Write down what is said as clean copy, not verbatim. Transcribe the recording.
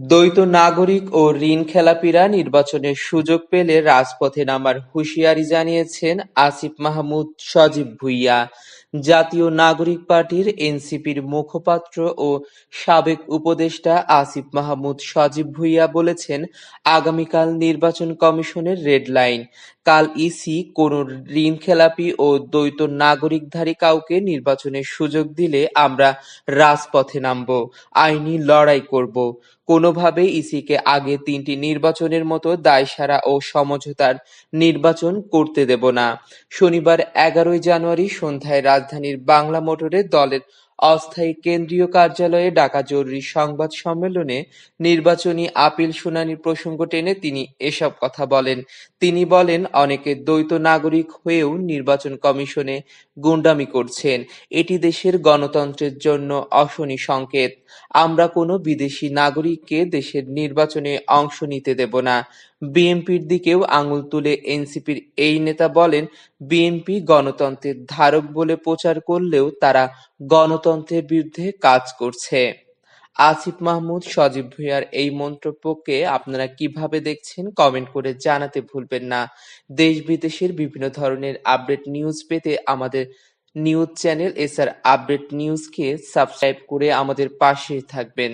দ্বৈত নাগরিক ও ঋণখেলাপিরা নির্বাচনের সুযোগ পেলে রাজপথে নামার হুঁশিয়ারি জানিয়েছেন আসিফ মাহমুদ সজীব ভুঁইয়া। জাতীয় নাগরিক পার্টির এনসিপির মুখপাত্র ও সাবেক উপদেষ্টা আসিফ মাহমুদ সজীব ভুঁইয়া বলেছেন, আগামীকাল নির্বাচন কমিশনের রেড লাইন। কাল ইসি কোনো ঋণখেলাপি ও দ্বৈত নাগরিকধারী কাউকে নির্বাচনের সুযোগ দিলে আমরা রাজপথে নামব, আইনি লড়াই করব। কোনোভাবেই ইসিকে আগে তিনটি নির্বাচনের মতো দায়সারা ও সমঝোতার নির্বাচন করতে দেব না। শনিবার ১১ জানুয়ারি সন্ধ্যায় রাজধানীর বাংলা মোটরে দলের অস্থায়ী কেন্দ্রীয় কার্যালয়ে ডাকা জরুরি সংবাদ সম্মেলনে নির্বাচনী আপিল শুনানির প্রসঙ্গ টেনে তিনি এসব কথা বলেন। তিনি বলেন, অনেকে দ্বৈত নাগরিক হয়েও নির্বাচন কমিশনে গুন্ডামি করছেন। এটি দেশের গণতন্ত্রের জন্য অশনি সংকেত। আমরা কোনো বিদেশি নাগরিককে দেশের নির্বাচনে অংশ নিতে দেব না। বিএনপির দিকেও আঙুল তুলে এনসিপির এই নেতা বলেন, বিএনপি গণতন্ত্রের ধারক বলে প্রচার করলেও তারা গণতন্ত্রের বিরুদ্ধে কাজ করছে। আসিফ মাহমুদ সজীব ভুঁইয়ার এই মন্তব্যকে আপনারা কিভাবে দেখছেন কমেন্ট করে জানাতে ভুলবেন না। দেশ বিদেশের বিভিন্ন ধরনের আপডেট নিউজ পেতে আমাদের নিউজ চ্যানেল এসআর আপডেট নিউজকে সাবস্ক্রাইব করে আমাদের পাশে থাকবেন।